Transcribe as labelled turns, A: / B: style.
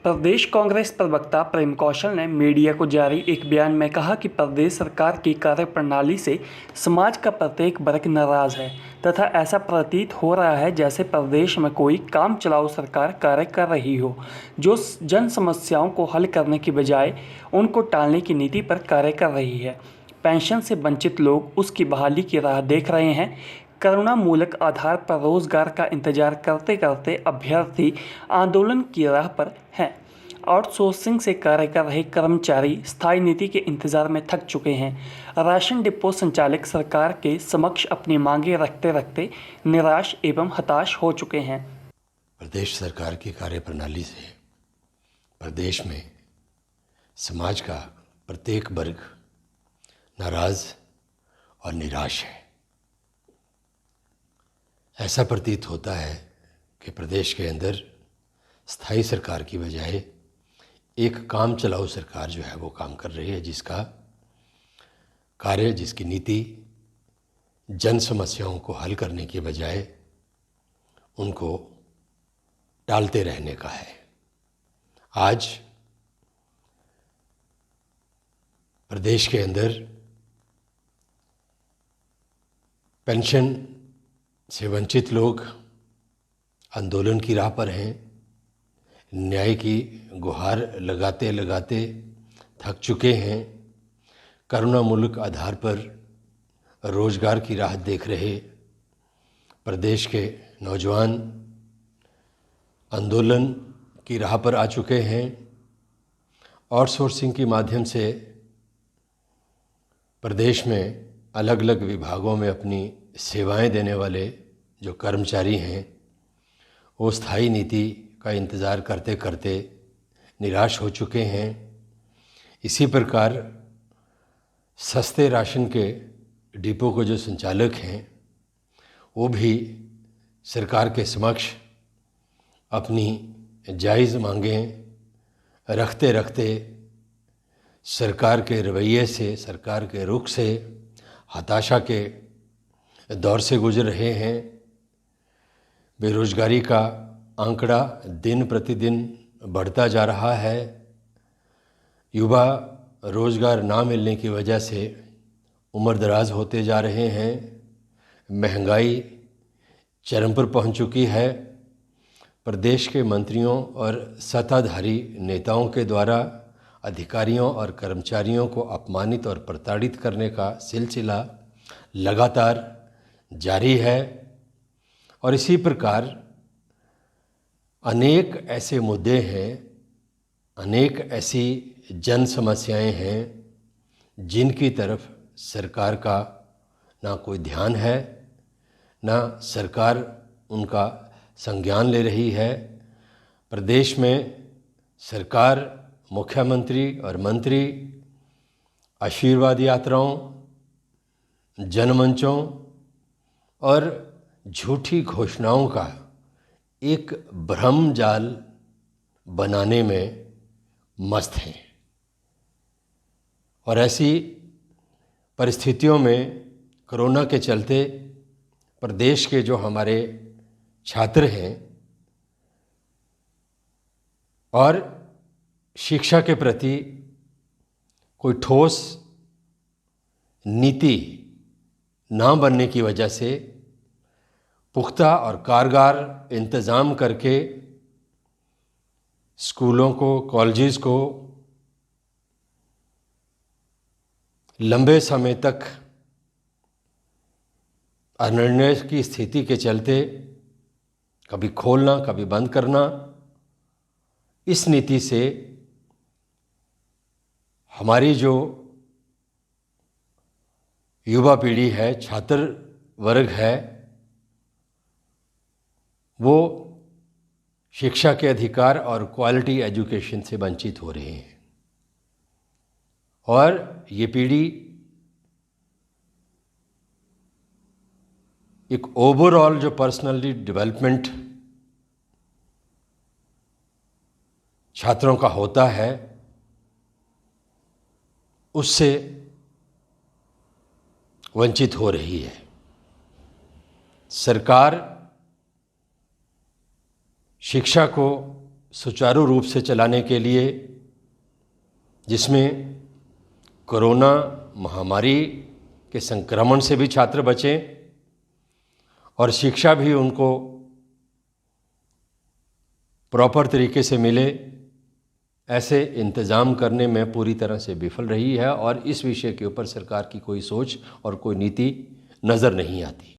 A: प्रदेश कांग्रेस प्रवक्ता प्रेम कौशल ने मीडिया को जारी एक बयान में कहा कि प्रदेश सरकार की कार्यप्रणाली से समाज का प्रत्येक वर्ग नाराज है तथा ऐसा प्रतीत हो रहा है जैसे प्रदेश में कोई काम चलाऊ सरकार कार्य कर रही हो, जो जन समस्याओं को हल करने की बजाय उनको टालने की नीति पर कार्य कर रही है। पेंशन से वंचित लोग उसकी बहाली की राह देख रहे हैं। करुणामूलक आधार पर रोजगार का इंतजार करते करते अभ्यर्थी आंदोलन की राह पर हैं। आउटसोर्सिंग से कार्य कर रहे कर्मचारी स्थायी नीति के इंतजार में थक चुके हैं। राशन डिपो संचालक सरकार के समक्ष अपनी मांगें रखते रखते निराश एवं हताश हो चुके हैं।
B: प्रदेश सरकार की कार्यप्रणाली से प्रदेश में समाज का प्रत्येक वर्ग नाराज और निराश है। ऐसा प्रतीत होता है कि प्रदेश के अंदर स्थायी सरकार की बजाय एक काम चलाऊ सरकार जो है वो काम कर रही है, जिसका कार्य, जिसकी नीति जन समस्याओं को हल करने के बजाय उनको टालते रहने का है। आज प्रदेश के अंदर पेंशन से वंचित लोग आंदोलन की राह पर हैं। न्याय की गुहार लगाते लगाते थक चुके हैं। करुणामूलक आधार पर रोजगार की राह देख रहे प्रदेश के नौजवान आंदोलन की राह पर आ चुके हैं। आउटसोर्सिंग के माध्यम से प्रदेश में अलग अलग विभागों में अपनी सेवाएं देने वाले जो कर्मचारी हैं, वो स्थायी नीति का इंतज़ार करते करते निराश हो चुके हैं। इसी प्रकार सस्ते राशन के डिपो के जो संचालक हैं, वो भी सरकार के समक्ष अपनी जायज़ मांगें रखते रखते सरकार के रवैये से, सरकार के रुख से हताशा के दौर से गुजर रहे हैं। बेरोजगारी का आंकड़ा दिन प्रतिदिन बढ़ता जा रहा है। युवा रोजगार ना मिलने की वजह से उम्रदराज होते जा रहे हैं। महंगाई चरम पर पहुंच चुकी है। प्रदेश के मंत्रियों और सत्ताधारी नेताओं के द्वारा अधिकारियों और कर्मचारियों को अपमानित और प्रताड़ित करने का सिलसिला लगातार जारी है। और इसी प्रकार अनेक ऐसे मुद्दे हैं, अनेक ऐसी जन समस्याएं हैं जिनकी तरफ सरकार का ना कोई ध्यान है, ना सरकार उनका संज्ञान ले रही है। प्रदेश में सरकार, मुख्यमंत्री और मंत्री आशीर्वाद यात्राओं, जनमंचों और झूठी घोषणाओं का एक भ्रम जाल बनाने में मस्त हैं। और ऐसी परिस्थितियों में कोरोना के चलते प्रदेश के जो हमारे छात्र हैं और शिक्षा के प्रति कोई ठोस नीति ना बनने की वजह से पुख्ता और कारगर इंतज़ाम करके स्कूलों को, कॉलेजेस को लंबे समय तक अनिर्णय की स्थिति के चलते कभी खोलना, कभी बंद करना, इस नीति से हमारी जो युवा पीढ़ी है, छात्र वर्ग है, वो शिक्षा के अधिकार और क्वालिटी एजुकेशन से वंचित हो रहे हैं। और ये पीढ़ी एक ओवरऑल जो पर्सनली डेवलपमेंट छात्रों का होता है, उससे वंचित हो रही है। सरकार शिक्षा को सुचारू रूप से चलाने के लिए, जिसमें कोरोना महामारी के संक्रमण से भी छात्र बचें और शिक्षा भी उनको प्रॉपर तरीके से मिले, ऐसे इंतज़ाम करने में पूरी तरह से विफल रही है और इस विषय के ऊपर सरकार की कोई सोच और कोई नीति नज़र नहीं आती।